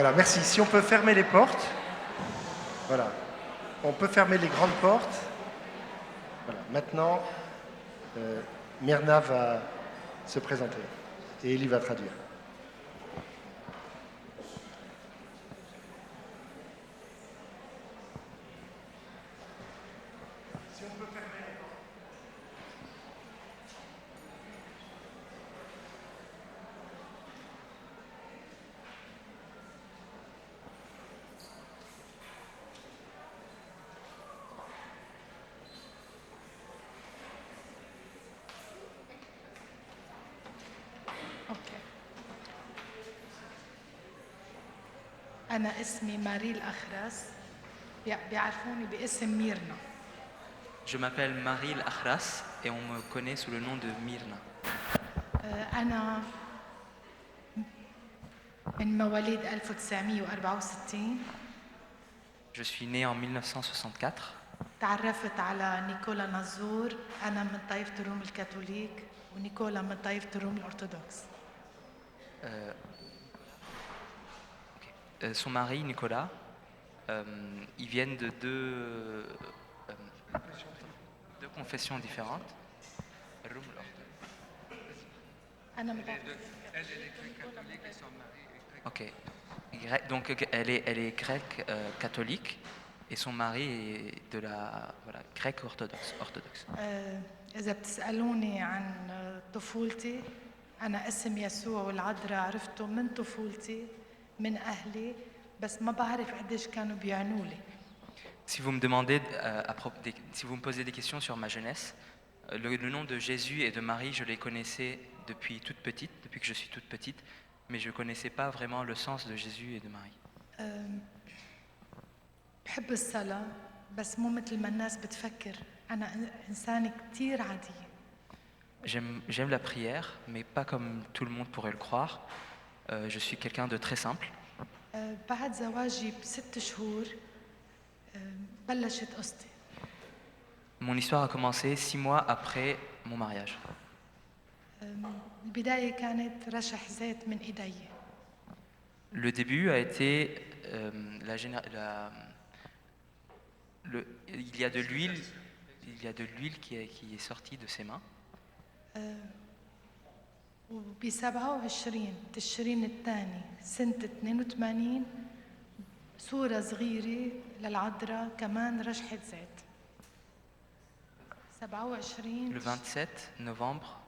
Voilà, merci. Si on peut fermer les portes. Voilà. On peut fermer les grandes portes. Voilà. Maintenant, Myrna va se présenter et Elie va traduire. Si on peut fermer les portes. اوكي. أنا اسمي ماري الأخرس، بيعرفوني باسم ميرنا. Je m'appelle Marie Achras et on me connaît sous le nom de Myrna. أنا من مواليد 1964. Je suis née en 1964. تعرفت على نيكولا نزور، أنا من طائفة الروم الكاثوليك ونيكولا من طائفة الروم الأرثوذكس. Son mari, Nicolas, ils viennent de deux confessions différentes. أنا من Ok. Donc elle est grecque catholique et son mari est de la grecque orthodoxe. إذا بتسألوني عن طفولتي، أنا اسم يسوع والعذراء عرفته من طفولتي من أهلي، بس ما بعرف قديش كانوا بيعنوا لي. Si vous me demandez, si vous me posez des questions sur ma jeunesse, le nom de Jésus et de Marie, je les connaissais depuis toute petite, depuis que je suis toute petite, mais je ne connaissais pas vraiment le sens de Jésus et de Marie. بحب الصلاة بس مو مثل ما الناس بتفكر، أنا إنسانة كتير عادية. J'aime la prière, mais pas comme tout le monde pourrait le croire. Je suis quelqu'un de très simple. بعد زواجي ب6 شهور بلشت قصتي. Mon histoire a commencé 6 mois après mon mariage. البداية كانت رشح زيت من إيدي. Le début a été il y a de l'huile qui est sortie de ses mains. وب 27 تشرين الثاني سنة 82 صورة صغيرة للعذراء كمان رشحة زيت. 27 Le 27 novembre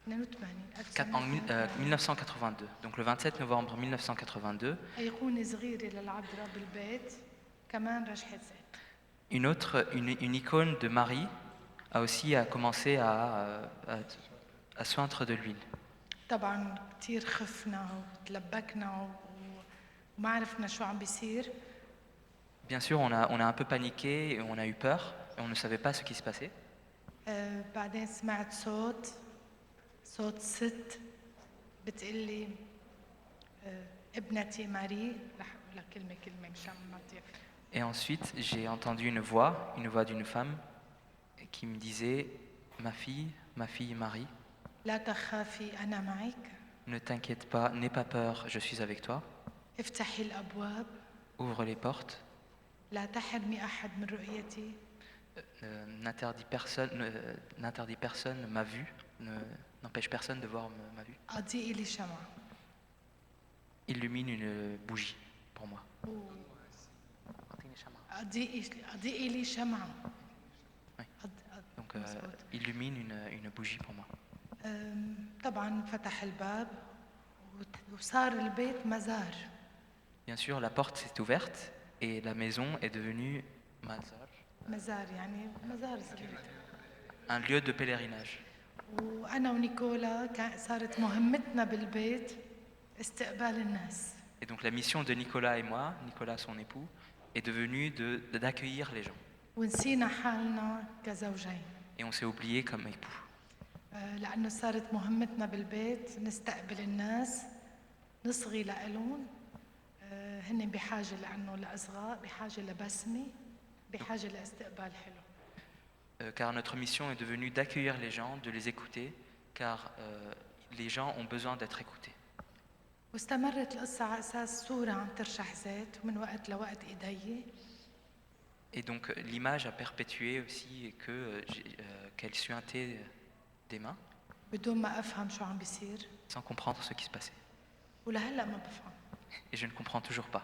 1982. Donc le 27 novembre 1982, أيقونة صغيرة للعذراء بالبيت كمان رشحة زيت. Une icône de Marie a aussi commencé à sointre de l'huile. طبعا كتير خفنا وتلبكنا وما عرفنا شو عم بيصير. Bien sûr, on a un peu paniqué et on a eu peur et on ne savait pas ce qui se passait. بعدين سمعت صوت ست بتقلي ابنتي ماري، رح أقول لك كلمة مشان ما تضيع. Et ensuite, j'ai entendu une voix d'une femme qui me disait ma fille Marie, لا تخافي أنا معك. Ne t'inquiète pas, n'aie pas peur, je suis avec toi. افتحي الأبواب. Ouvre les portes. لا تحرمي أحد من رؤيتي. N'interdis personne ma vue, n'empêche personne de voir ma vue. أضيئي لي شمعة. Illumine une bougie pour moi. أضيئي لي شمعة. Oui. Donc illumine une bougie pour moi. طبعا فتح الباب وصار البيت مزار. Bien sûr, la porte s'est ouverte et la maison est devenue مزار يعني مزار صغير. Un lieu de pèlerinage. وأنا ونيكولا صارت مهمتنا بالبيت استقبال الناس. Et donc la mission de Nicolas et moi, Nicolas son époux, est devenue d'accueillir les gens. ونسينا حالنا كزوجين. Et on s'est oublié comme époux. لأنه صارت مهمتنا بالبيت نستقبل الناس نصغي لإلهم، هن بحاجة لأنه لإصغاء، بحاجة لبسمة، بحاجة لاستقبال حلو. Car notre mission est devenue d'accueillir les gens, de les écouter, car les gens ont besoin d'être écoutés. واستمرت القصة على أساس صورة عم ترشح زيت ومن وقت لوقت إيدي. Et donc l'image a perpétué aussi qu'elle suintait des mains بدون ما أفهم شو عم بيصير sans comprendre ce qui se passait. ولهلا ما بفهم Et je ne comprends toujours pas.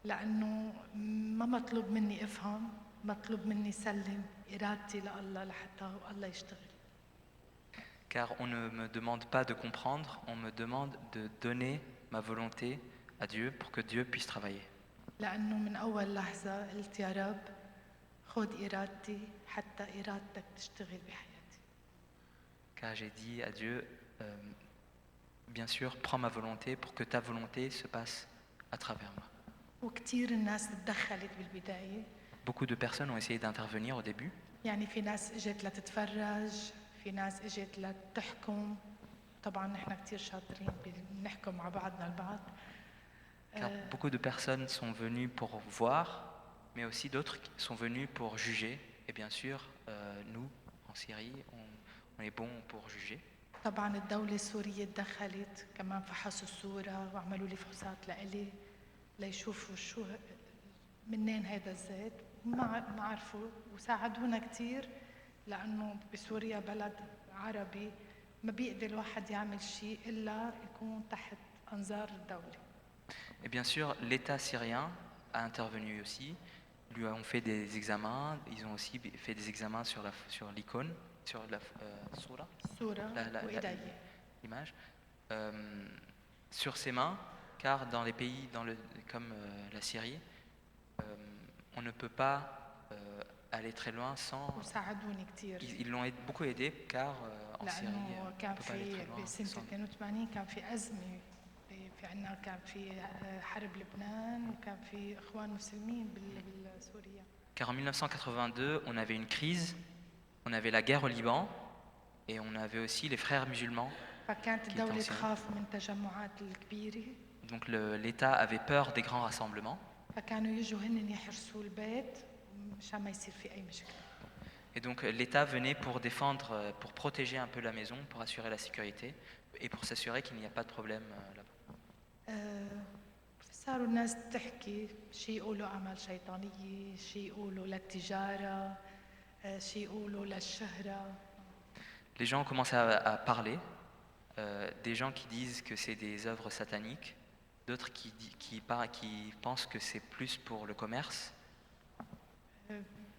لأنه ما مطلوب مني أفهم، مطلوب مني سلم إرادتي لله لحتى الله يشتغل. Car on ne me demande pas de comprendre, on me demande de donner ma volonté à Dieu pour que Dieu puisse travailler. لأنه من أول لحظة قلت يا رب خذ إرادتي حتى إرادتك تشتغل بحياتي. Car j'ai dit à Dieu, bien sûr, prends ma volonté pour que ta volonté se passe à travers moi. وكتير الناس تدخلت بالبداية. Beaucoup de personnes ont essayé d'intervenir au début. يعني في ناس اجت لتتفرج، في ناس اجت لتحكم. طبعا نحن كتير شاطرين بنحكم مع بعضنا البعض. Car beaucoup de personnes sont venues pour voir, mais aussi d'autres qui sont venues pour juger. Et bien sûr, nous, en Syrie, on est bons pour juger. طبعا الدولة السورية تدخلت كمان فحصوا الصورة وعملوا لي فحوصات لإلي ليشوفوا شو منين هذا الزيت. ما عرفوا وساعدونا كتير لأنه بسوريا بلد عربي ما بيقدر الواحد يعمل شيء إلا يكون تحت أنظار الدولة. Et bien sûr, l'État syrien a intervenu aussi. Ils lui ont fait des examens. Ils ont aussi fait des examens sur l'icône, sur la soura, l'image, sur ses mains, car dans les pays comme la Syrie, on ne peut pas aller très loin sans... Ils l'ont beaucoup aidé, car en Syrie, on ne peut pas aller très loin sans... في عنا كان في حرب لبنان وكان في إخوان مسلمين بالسوريا. Car en 1982, on avait une crise, on avait la guerre au Liban et on avait aussi les frères musulmans qui étaient en Syrie. Donc l'État avait peur des grands rassemblements. Et donc l'État venait pour défendre, pour protéger un peu la maison, pour assurer la sécurité et pour s'assurer qu'il n'y a pas de problème là-bas. صاروا الناس تحكي شيء يقولوا أعمال شيطانية، شيء يقولوا للتجارة، شيء يقولوا للشهرة. Les gens ont commencé à parler, des gens qui disent que c'est des œuvres sataniques, d'autres qui pensent que c'est plus pour le commerce.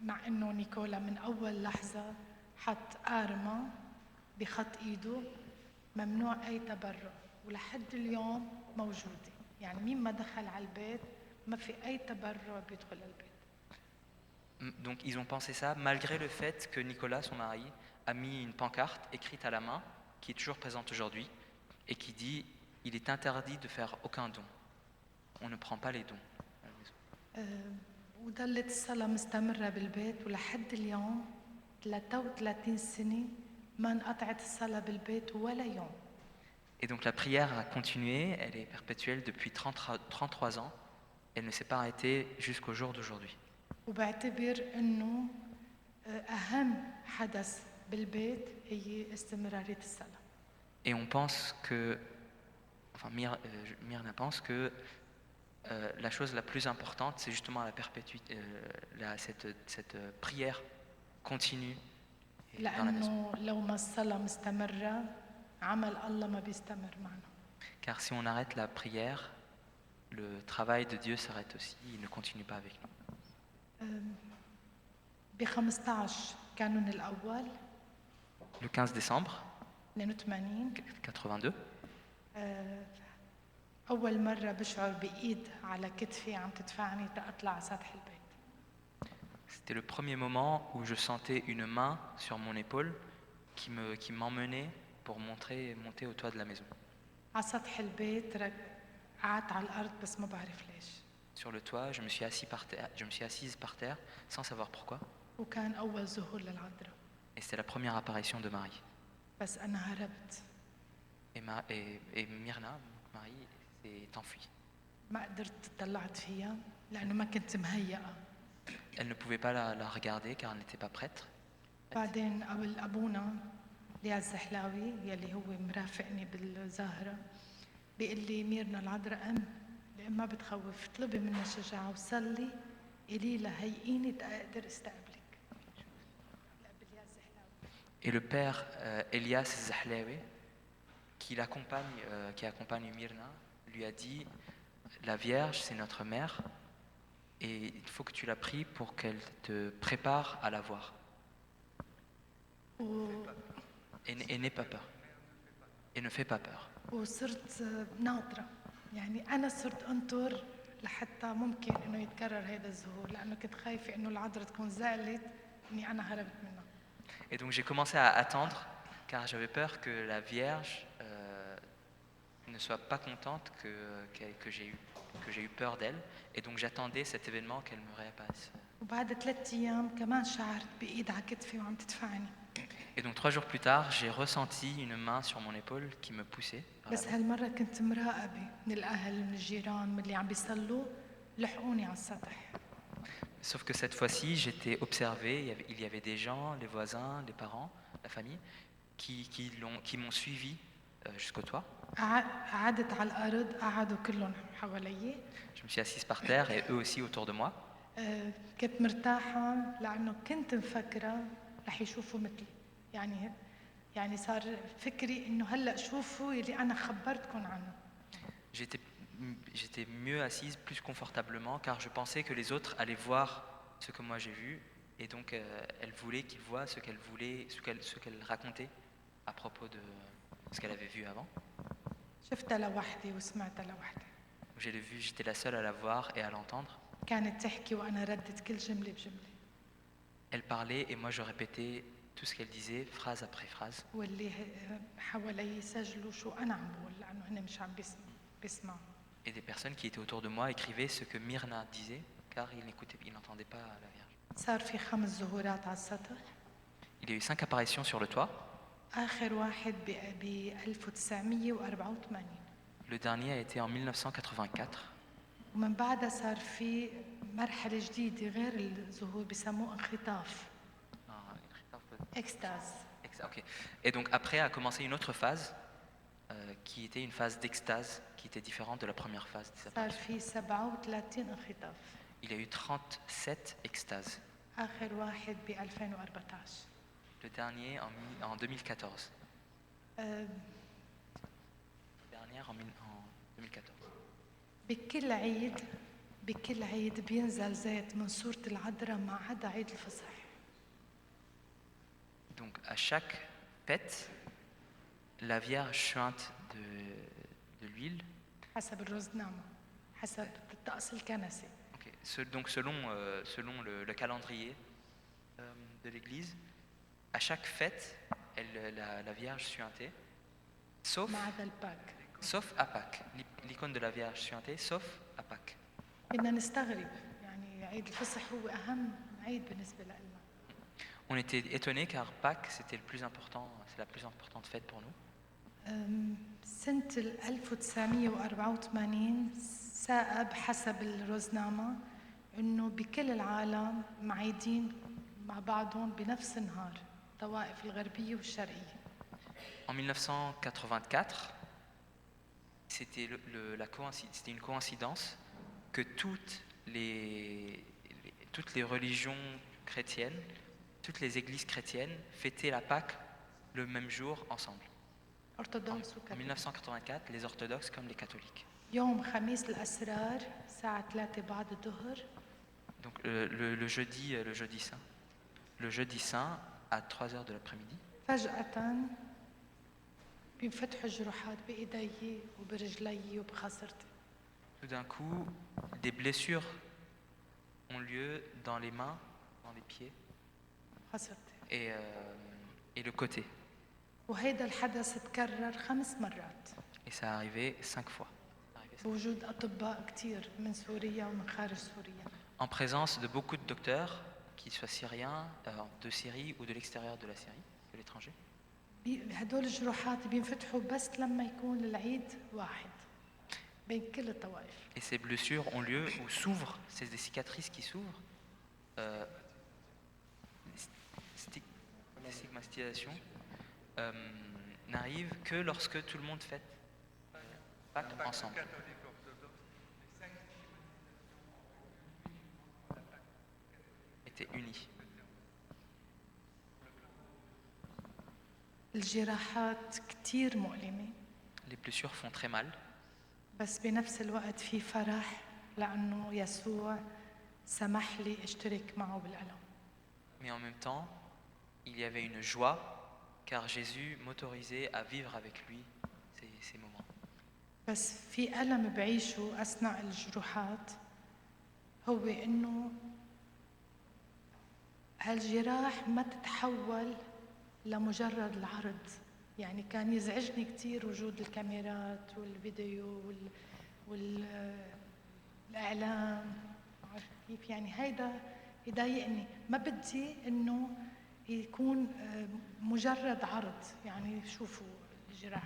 مع إنه نيكولا من أول لحظة حط قارمة بخط إيده ممنوع أي تبرع ولحد اليوم موجودة. يعني مين ما دخل على البيت ما في أي تبرع بيدخل البيت. Donc ils ont pensé ça malgré le fait que Nicolas, son mari, a mis une pancarte écrite à la main qui est toujours présente aujourd'hui et qui dit il est interdit de faire aucun don. On ne prend pas les dons à la maison. وضلت الصلاة مستمرة بالبيت ولحد اليوم 33 سنة ما انقطعت الصلاة بالبيت ولا يوم. Et donc la prière a continué, elle est perpétuelle depuis 33 ans, elle ne s'est pas arrêtée jusqu'au jour d'aujourd'hui. وبعتبر إنه أهم حدث بالبيت هي استمرارية الصلاة. Et on pense que, enfin Myrna pense que la chose la plus importante, c'est justement la perpétuité, cette prière continue dans la maison. لأنه لو ما الصلاة مستمرة عمل الله ما بيستمر معنا. Car si on arrête la prière, le travail de Dieu s'arrête aussi, il ne continue pas avec nous. ب 15 كانون الأول Le 15 décembre 82 82, أول مرة بشعر بإيد على كتفي عم تدفعني تأطلع على سطح البيت. c'était le premier moment où je sentais une main sur mon épaule qui m'emmenait pour monter au toit de la maison. على سطح البيت قعدت على الأرض بس ما بعرف ليش. Sur le toit, je me suis assise par terre sans savoir pourquoi. وكان أول ظهور للعذراء. Et c'était la première apparition de Marie. بس أنا هربت. Et Myrna, Marie, s'est enfuie. ما قدرت طلعت فيها لأنه ما كنت مهيئة. Elle ne pouvait pas la regarder car elle n'était pas prête. بعدين أبونا ليا الزحلاوي يلي هو مرافقني بالظاهرة بيقول لي ميرنا العذراء لأن ما بتخوف اطلبي منها شجاعة وصلي إلي لهيئيني تقدر استقبلك. Et le père Elias Zahlaoui, qui accompagne Myrna, lui a dit, la Vierge, c'est notre mère, et il faut que tu la pries pour qu'elle te prépare à la voir. و- Et n'aie pas peur. Et ne fais pas peur. وصرت ناطرة، يعني أنا صرت أنطر لحتى ممكن إنه يتكرر هذا الظهور، لأنه كنت خايفة إنه العذراء تكون زعلت إني أنا هربت منها. Et donc j'ai commencé à attendre, car j'avais peur que la Vierge ne soit pas contente que j'ai eu peur d'elle. Et donc j'attendais cet événement qu'elle me réapparaisse. وبعد 3 أيام كمان شعرت بإيد على كتفي وعم تدفعني. Et donc 3 jours plus tard, j'ai ressenti une main sur mon épaule qui me poussait. vers بس l'avant. هالمرة كنت مراقبة من الأهل من الجيران من اللي عم بيصلوا لحقوني على السطح. Sauf que cette fois-ci, j'étais observé, il y avait des gens, les voisins, les parents, la famille, qui m'ont suivi jusqu'au toit. قعدت على الأرض قعدوا كلهم حوالي. Je me suis assise par terre et eux aussi autour de moi. كنت مرتاحة لأنه كنت مفكرة رح يشوفوا مثلي، يعني صار فكري إنه هلأ شوفوا يلي أنا خبرتكم عنه. J'étais mieux assise, plus confortablement, car je pensais que les autres allaient voir ce que moi j'ai vu, et donc elle voulait qu'ils voient ce qu'elle racontait à propos de ce qu'elle avait vu avant. شفتها لوحدي وسمعتها لوحدي. J'étais la seule à la voir et à l'entendre. كانت تحكي وأنا ردت كل جملة بجملة. Elle parlait et moi je répétais tout ce qu'elle disait, phrase après phrase. واللي حوالي يسجلوا شو أنا عم بقول لأنه هن مش عم بيسمعوا. Et des personnes qui étaient autour de moi écrivaient ce que Myrna disait, car ils n'entendaient pas la Vierge. صار في 5 ظهورات على السطح. Il y a eu 5 apparitions sur le toit. آخر واحد ب 1984. Le dernier a été en 1984. ومن بعدها صار في مرحلة جديدة غير الظهور بسموه انخطاف. إكستاز. Ok. Et donc après a commencé une autre phase qui était une phase d'extase qui était différente de la première phase. صار في 37 انخطاف. Il y a eu 37 extases. آخر واحد ب 2014. Le dernier en 2014. أه Dernière en 2014. بكل عيد بينزل زيت من صورة العذراء ما عدا عيد الفصح. Donc à chaque fête, la Vierge suinte de l'huile. حسب الرزنامة، حسب الطقس الكنسي. Okay. Donc selon le calendrier de l'Église, à chaque fête, la Vierge suintait, sauf à Pâques. L'icône de la Vierge suintée, sauf à Pâques. بدنا نستغرب، يعني عيد الفصح هو أهم عيد بالنسبة لنا. On était étonnés car Pâques c'était le plus important, c'est la plus importante fête pour nous. سنة 1984 ثاقب حسب الروزنامة إنه بكل العالم معيدين مع بعضهم بنفس النهار، الطوائف الغربية والشرقية. En 1984, c'était une coïncidence que toutes les religions chrétiennes, toutes les églises chrétiennes fêtaient la Pâque le même jour ensemble. En 1984, les orthodoxes comme les catholiques. يوم خميس الأسرار ساعة 3 بعد الظهر. Donc le jeudi saint à 3h de l'après-midi. فجأة بينفتحوا الجروحات بإيدي وبرجلي وبخاصرتي. Tout d'un coup, des blessures ont lieu dans les mains, dans les pieds et le côté. وهيدا الحدث تكرر 5 مرات. Et ça arrivait 5 fois. بوجود أطباء كتير من سوريا ومن خارج سوريا. En présence de beaucoup de docteurs, qu'ils soient syriens, de Syrie ou de l'extérieur de la Syrie, de l'étranger. هدول الجروحات بينفتحوا بس لما يكون العيد واحد بين كل الطوائف. Et ces blessures ont lieu ou s'ouvrent, c'est des cicatrices qui s'ouvrent. La stigmatisation n'arrive que lorsque tout le monde fête Pâques ensemble. Étaient unis. الجراحات كتير مؤلمة Les blessures font très mal, بس بنفس الوقت في فرح لأنه يسوع سمح لي اشترك معه بالألم. mais en même temps, il y avait une joie car Jésus m'autorisait à vivre avec lui ces moments. بس في ألم بعيشه أثناء الجروحات هو إنه هالجراح ما تتحول لمجرد العرض. يعني كان يزعجني كتير وجود الكاميرات والفيديو والإعلام. عارف كيف؟ يعني هيدا يضايقني. ما بدي إنه يكون مجرد عرض. يعني شوفوا الجراح.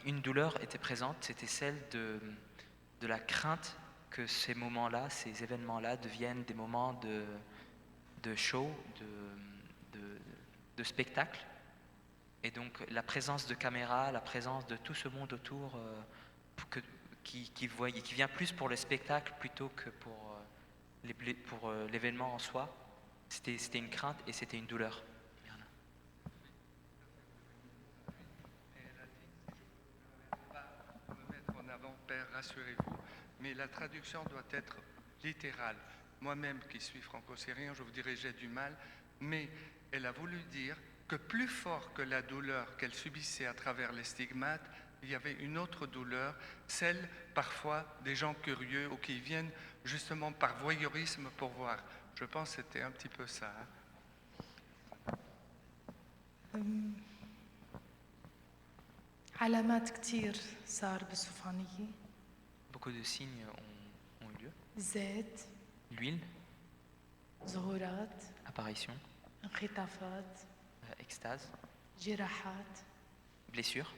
Une douleur était présente, c'était celle de la crainte que ces moments-là, ces événements-là deviennent des moments de show, de spectacle. Et donc la présence de caméra, la présence de tout ce monde autour qui vient plus pour le spectacle plutôt que pour l'événement en soi, c'était une crainte et c'était une douleur. Père, rassurez-vous, mais la traduction doit être littérale. Moi-même qui suis franco-syrien, je vous dirais j'ai du mal, mais elle a voulu dire que plus fort que la douleur qu'elle subissait à travers les stigmates, il y avait une autre douleur, celle parfois des gens curieux ou qui viennent justement par voyeurisme pour voir. Je pense que c'était un petit peu ça. علامات كتير صار بالسوفانية. Beaucoup de signes ont eu lieu. زيت. L'huile, ظهورات. apparition, انخطافات. extase, جراحات. blessure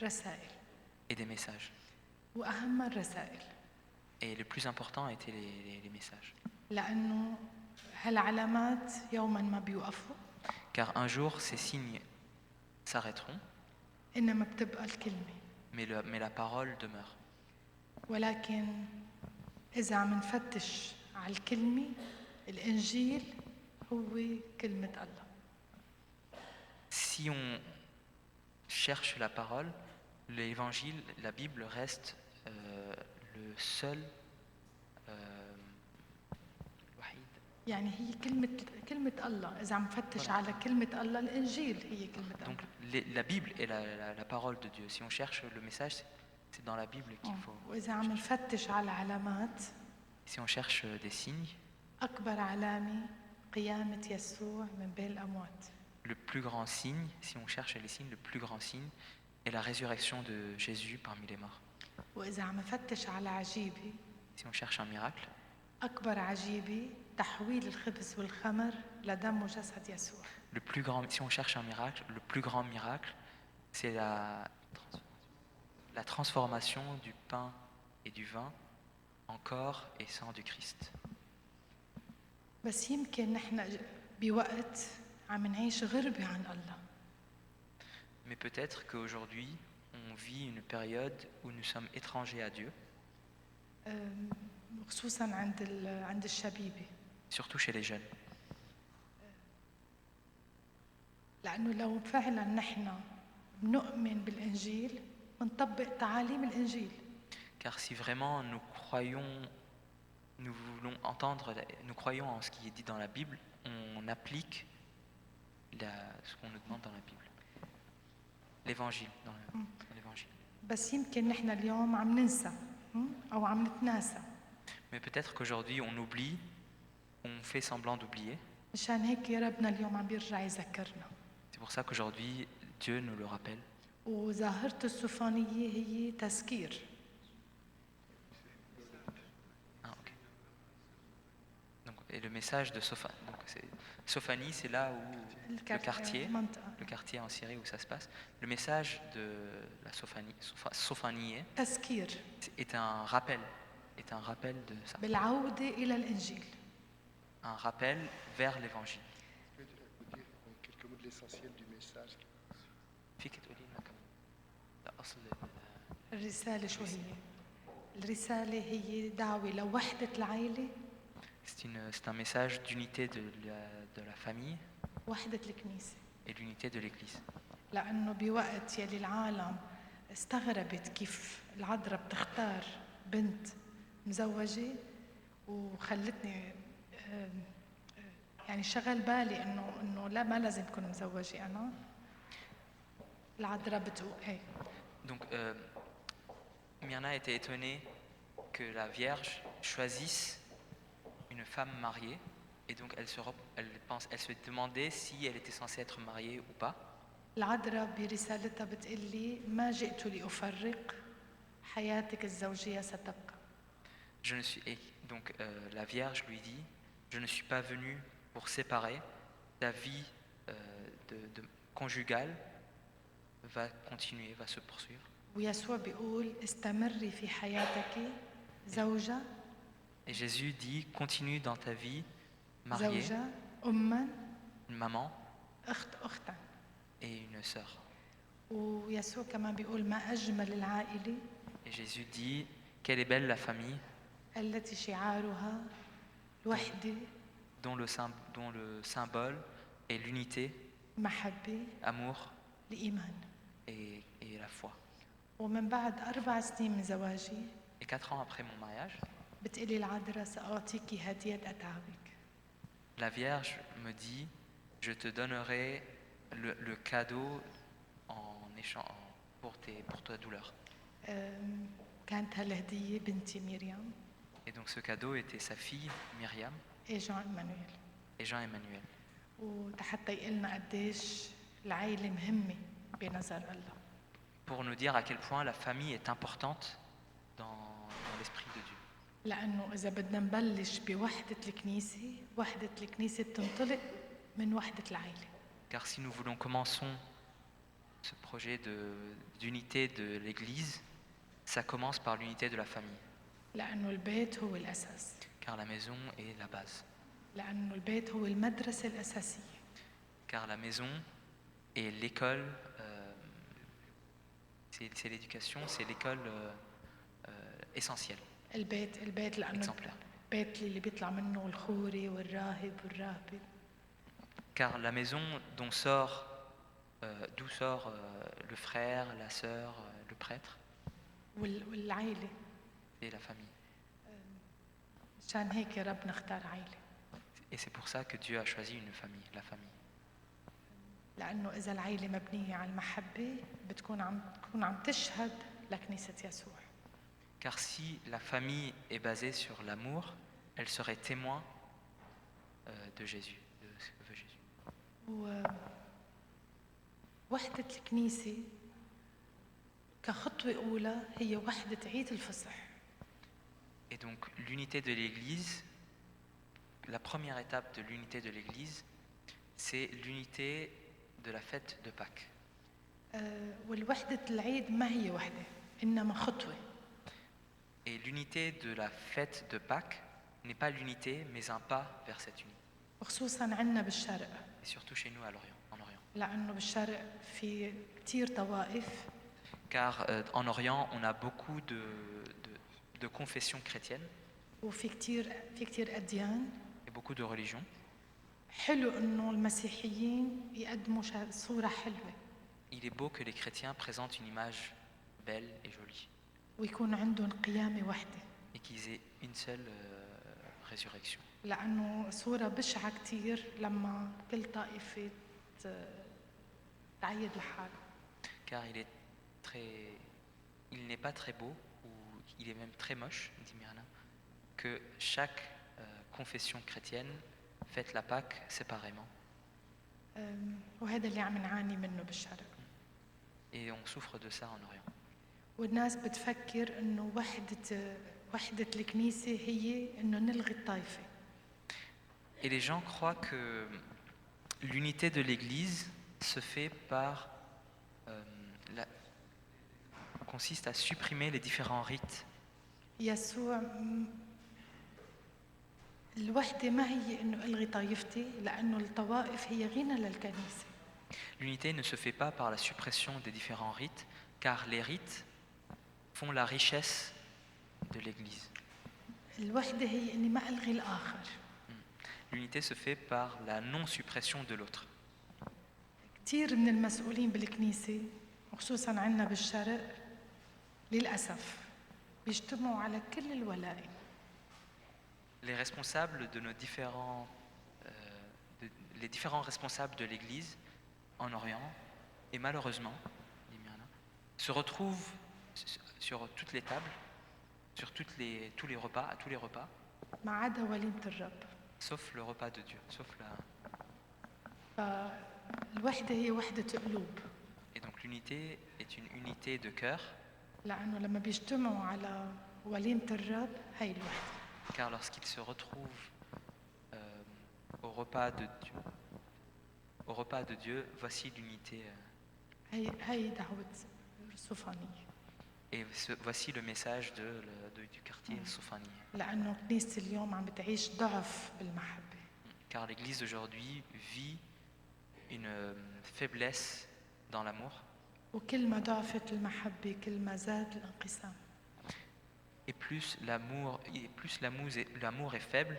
رسائل. et des messages. وأهم الرسائل. Et le plus important étaient les messages. لأنه هالعلامات يوما ما بيوقفوا. Car un jour, ces signes s'arrêteront, إنما بتبقى الكلمة. mais la parole demeure. ولكن إذا عم نفتش على الكلمة الإنجيل هو كلمة الله. Si on cherche la parole, l'évangile, la Bible reste le seul الوحيد. يعني هي كلمة الله. إذا عم نفتش على كلمة الله الإنجيل هي كلمة الله. Donc la Bible est la parole de Dieu. Si on cherche le message, c'est dans la Bible qu'il faut. وإذا عم نفتش على علامات. Si on cherche des signes, أكبر علامة قيامة يسوع من بين الأموات. le plus grand signe, si on cherche les signes, le plus grand signe est la résurrection de Jésus parmi les morts. وإذا عم نفتش على عجيبة. Si on cherche un miracle, أكبر عجيبة تحويل الخبز والخمر لدم وجسد يسوع. le plus grand, si on cherche un miracle, le plus grand miracle, c'est la transformation du pain et du vin en corps et sang du Christ. بس يمكن نحن بوقت عم نعيش غربة عن الله. Mais peut-être qu'aujourd'hui, on vit une période où nous sommes étrangers à Dieu, خصوصا عند الشبيبة. surtout chez les jeunes. لأنه لو فعلا نحن بنؤمن بالإنجيل بنطبق تعاليم الإنجيل. Car si vraiment nous voulons entendre, nous croyons en ce qui est dit dans la Bible, on applique ce qu'on nous demande dans la Bible. L'évangile, dans l'évangile. بس يمكن نحن اليوم عم ننسى أو عم نتناسى. Mais peut-être qu'aujourd'hui on oublie, on fait semblant d'oublier. مشان هيك ربنا اليوم عم بيرجع يذكرنا. C'est pour ça qu'aujourd'hui Dieu nous le rappelle. وظاهرة السوفانية هي تذكير. Et le message de Sophanie, c'est là où le quartier en Syrie où ça se passe. Le message de la Sophanie est un rappel de ça. بالعودة إلى الإنجيل. Un rappel vers l'évangile. Est-ce que tu peux dire quelques mots de l'essentiel du message? الرسالة شو هي؟ الرسالة هي دعوة لوحدة العائلة، C'est un message d'unité de la famille وحدة الكنيسة. et l'unité de l'Église. لأنه بوقت يلي العالم استغربت كيف العذراء بتختار بنت مزوجة، وخلتني يعني شغل بالي إنه لا، ما لازم تكون مزوجة أنا. العذراء بتقول هي Donc, Myrna était étonnée que la Vierge choisisse une femme mariée, et donc elle se demandait si elle était censée être mariée ou pas. العذراء برسالتها بتقلي ما جئت لأفرق، حياتك الزوجية ستبقى. Et donc la Vierge lui dit, je ne suis pas venue pour séparer, ta vie conjugale va continuer, va se poursuivre. ويسوع بيقول استمري في حياتك زوجة، Et Jésus dit, continue dans ta vie mariée, زوجة، أما، une maman أختا. et une sœur. ويسوع كمان بيقول ما أجمل العائلة Et Jésus dit, quelle est belle la famille التي شعارها الوحدة، dont le symbole est l'unité, محبة، amour الإيمان. et la foi. ومن بعد 4 سنين من زواجي Et 4 ans après mon mariage, بتقلي العذراء سأعطيك هدية أتعابك. la Vierge me dit, je te donnerai le cadeau en échange pour ta douleur. كانت هالهدية بنتي مريم Et donc ce cadeau était sa fille Myriam جان إيمانويل، et Jean-Emmanuel. وحتى يقلنا قديش العائلة مهمة بنظر الله. Pour nous dire à quel point la famille est importante dans l'esprit de Dieu. لأنه إذا بدنا نبلش بوحدة الكنيسة، وحدة الكنيسة بتنطلق من وحدة العائلة. Car si nous commençons ce projet d'unité de l'Église, ça commence par l'unité de la famille. لأنه البيت هو الأساس. Car la maison est la base. لأنه البيت هو المدرسة الأساسية. Car la maison est l'école, c'est l'éducation, c'est l'école essentielle, البيت لأنه exemplaire. البيت اللي بيطلع منه الخوري والراهب والراهبة. Car la maison d'où sort le frère, la sœur, le prêtre والعائلة. et la famille. عشان هيك ربنا اختار عائلة. Et c'est pour ça que Dieu a choisi une famille, la famille. لأنه إذا العائلة مبنية على المحبة بتكون عم تشهد لكنيسة يسوع. Car si la famille est basée sur l'amour, elle serait témoin de Jésus, de ce que veut Jésus. ووحدة الكنيسة كخطوة أولى هي وحدة عيد الفصح. Et donc l'unité de l'Église, la première étape de l'unité de l'Église, c'est l'unité de la fête de Pâques. والوحدة العيد ما هي وحدة إنما خطوة. Et l'unité de la fête de Pâques n'est pas l'unité, mais un pas vers cette unité. وخصوصا عندنا بالشرق. Et surtout chez nous à l'Orient, en Orient. لأنه بالشرق في كتير طوائف. Car en Orient, on a beaucoup de confessions chrétiennes وفي كتير أديان. et beaucoup de religions. حلو إنه المسيحيين يقدموا صورة حلوة. Il est beau que les chrétiens présentent une image belle et jolie ويكون عندهم قيامة واحدة. et qu'ils aient une seule résurrection. لأنه صورة بشعة كتير لما كل طائفة تعيد لحالها. Car il n'est pas très beau, ou il est même très moche, dit Myrna, que chaque confession chrétienne fête la Pâque séparément. وهذا اللي عم نعاني منه بالشرق. Et on souffre de ça en Orient. والناس بتفكر إنه وحدة الكنيسة هي إنه نلغي الطائفة. Et les gens croient que l'unité de l'Église se fait consiste à supprimer les différents rites. يسوع الوحدة ما هي إنه ألغي طائفتي، لأنه الطوائف هي غنى للكنيسة. L'unité ne se fait pas par la suppression des différents rites, car les rites font la richesse de l'Église. الوحدة هي إني ما ألغي الآخر. L'unité se fait par la non-suppression de l'autre. كثير من المسؤولين بالكنيسة وخصوصاً عنا بالشرق للأسف بيجتمعوا على كل الولائم. Les responsables de nos différents, les différents responsables de l'Église en Orient, et malheureusement, dit Myrna, se retrouvent sur toutes les tables, sur tous les repas, à tous les repas, ما عدا وليمة الرب. sauf le repas de Dieu, sauf la... فالوحدة هي وحدة قلوب. Et donc l'unité est une unité de cœur, لأنه لما بيجتمعوا على وليمة الرب هي الوحدة. car lorsqu'ils se retrouvent au repas de Dieu, voici l'unité. هي دعوة الصوفانية. Et voici le message du quartier Soufani. لأنه كنيسة اليوم عم بتعيش ضعف بالمحبة. Car l'Église d'aujourd'hui vit une faiblesse dans l'amour. وكل ما ضعفت المحبة كل ما زاد الانقسام. Et plus l'amour est faible,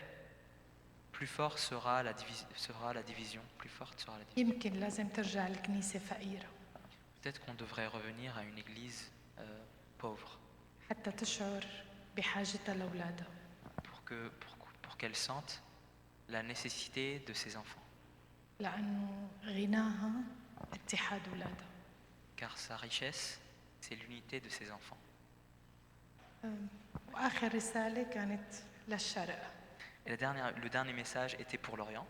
plus fort sera la division, plus forte sera la division. يمكن لازم ترجع الكنيسة فقيرة Peut-être qu'on devrait revenir à une Église pauvre حتى تشعر بحاجتها لأولادها. pour qu'elle sente la nécessité de ses enfants. لأنه غناها اتحاد أولادها. Car sa richesse, c'est l'unité de ses enfants. وآخر رسالة كانت للشرق. Et le dernier message était pour l'Orient.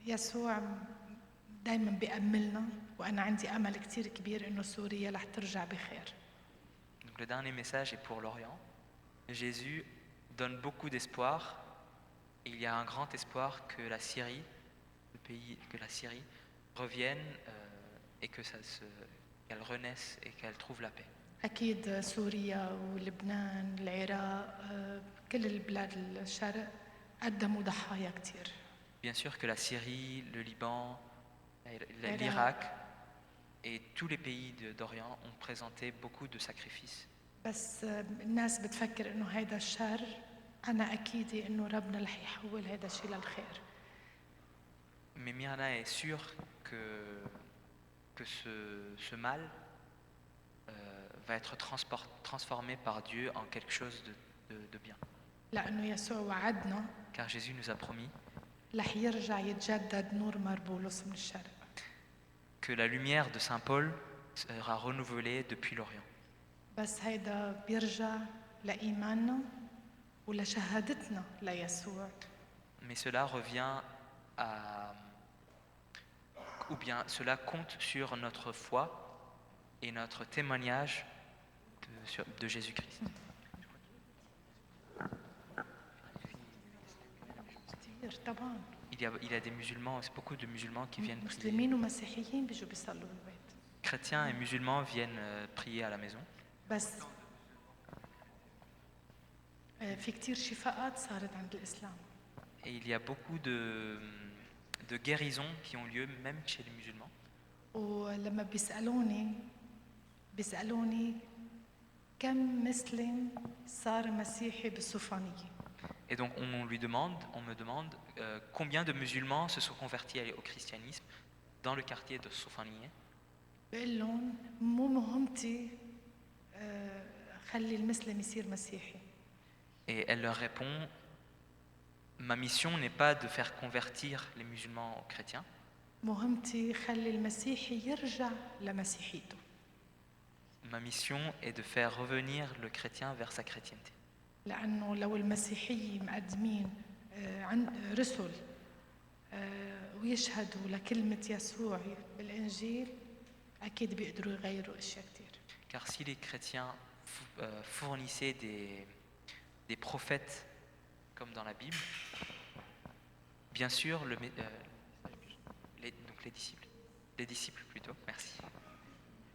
يسوع دايما بيأملنا وأنا عندي أمل كتير كبير إنه سوريا رح ترجع بخير. Donc le dernier message est pour l'Orient. Jésus donne beaucoup d'espoir. Et il y a un grand espoir que la Syrie, que la Syrie revienne et qu'elle renaisse et qu'elle trouve la paix. أكيد سوريا ولبنان العراق كل البلاد الشرق قدموا ضحايا كتير. Bien sûr que la Syrie, le Liban, l'Irak et tous les pays d'Orient ont présenté beaucoup de sacrifices. بس الناس بتفكر إنه هيدا الشر أنا أكيد إنه ربنا رح يحول هيدا الشيء للخير. Mais Myrna est sûre que ce mal va être transformé par Dieu en quelque chose de bien. لأنه يسوع وعدنا Car Jésus nous a promis رح يرجع يتجدد نور مربولوس من الشرق. que la lumière de Saint Paul sera renouvelée depuis l'Orient. بس هيدا بيرجع لإيماننا ولشهادتنا ليسوع. Mais cela revient ou bien cela compte sur notre foi et notre témoignage de Jésus-Christ. طبعا. Il y a des musulmans, beaucoup de musulmans qui viennent prier. مسلمين ومسيحيين بيجوا بيصلوا بالبيت. Chrétiens et musulmans viennent prier à la maison. بس في كتير شفاءات صارت عند الإسلام. Et il y a beaucoup de guérisons qui ont lieu même chez les musulmans. ولما بيسألوني كم مسلم صار مسيحي بالصوفانية. Et donc on me demande combien de musulmans se sont convertis au christianisme dans le quartier de Soufaniye. بقول لهم مو مهمتي خلي المسلم يصير مسيحي. Et elle leur répond, ma mission n'est pas de faire convertir les musulmans aux chrétiens. مهمتي خلي المسيحي يرجع لمسيحيته. Ma mission est de faire revenir le chrétien vers sa chrétienté. لأنه لو المسيحية مقدمين عن رسل ويشهدوا لكلمة يسوع بالإنجيل أكيد بيقدروا يغيروا أشياء كتير. Car si les chrétiens fournissaient des prophètes comme dans la Bible, bien sûr, les disciples plutôt, merci.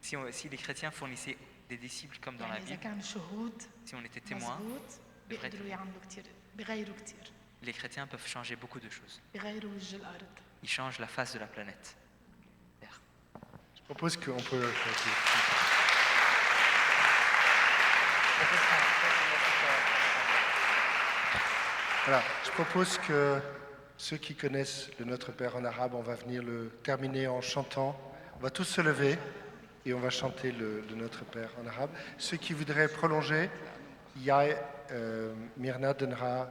Si les chrétiens fournissaient des disciples comme dans la يعني إذا Bible, كان شهود si on était témoins, مزبوط بيقدروا يعملوا كتير بيغيروا كتير les chrétiens peuvent changer beaucoup de choses. بيغيروا وجه الأرض. Ils changent la face de la planète. Terre. propose qu'on peut... Voilà, je propose que ceux qui connaissent le Notre Père en arabe, on va venir le terminer en chantant. On va tous se lever et on va chanter le Notre Père en arabe. Ceux qui voudraient prolonger, Myrna donnera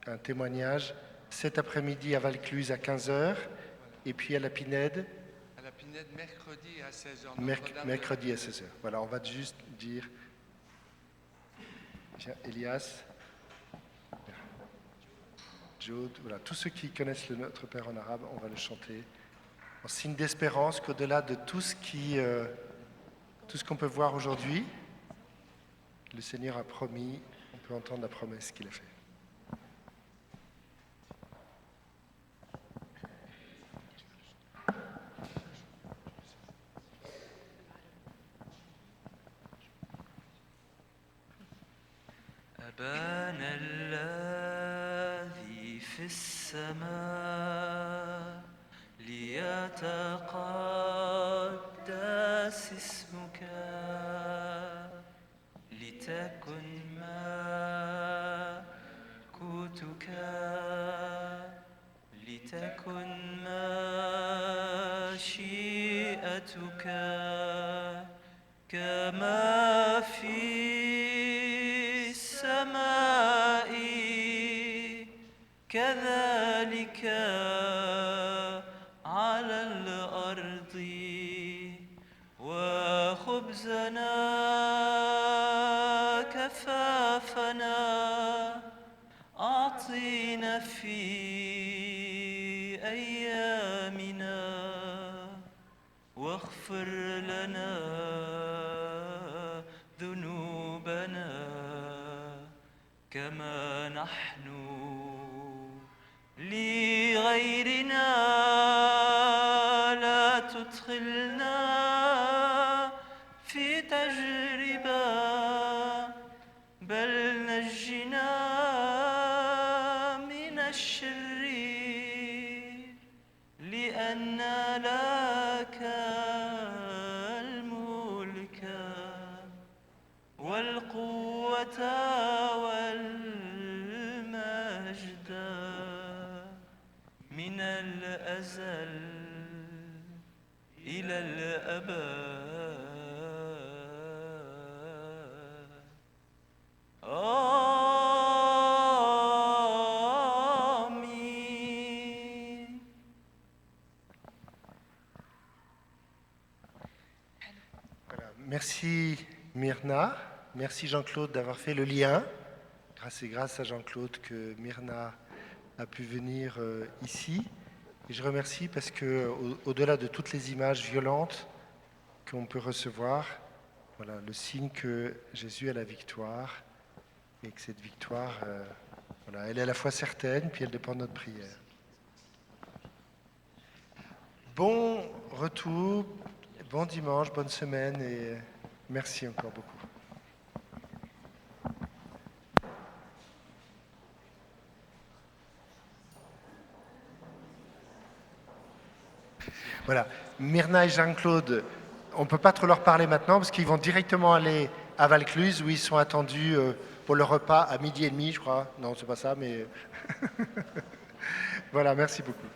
un témoignage cet après-midi à Valcluse à 15h et puis à la Pinède. À la Pinède, mercredi à 16h. Mercredi à 16h. Voilà, on va juste dire... Tiens, Elias, Jude, voilà, tous ceux qui connaissent le Notre Père en arabe, on va le chanter en signe d'espérance qu'au-delà de tout ce qu'on peut voir aujourd'hui, le Seigneur a promis, on peut entendre la promesse qu'il a faite. أبانا الذي في السماء ليتقدس اسمك لتكن ملكوتك لتكن مشيئتك كما في السماء كذلك على الأرض وخبزنا كفافنا أعطينا في أيامنا واغفر لنا ذنوبنا كما نحن لغيرنا لا تدخلنا في تجربة بل نجنا من الشرير لأن لك الملك والقوة والمجد من الأزل إلى الأبد آمين. Voilà. Merci Myrna, merci Jean-Claude d'avoir fait le lien. C'est grâce à Jean-Claude que Myrna a pu venir ici. Et je remercie parce que au-delà de toutes les images violentes qu'on peut recevoir, voilà, le signe que Jésus a la victoire et que cette victoire, voilà, elle est à la fois certaine puis elle dépend de notre prière. Bon retour, bon dimanche, bonne semaine et merci encore beaucoup. Voilà, Myrna et Jean-Claude, on ne peut pas trop leur parler maintenant parce qu'ils vont directement aller à Valcluse où ils sont attendus pour le repas à 12h30, je crois. Non, c'est pas ça, mais voilà, merci beaucoup.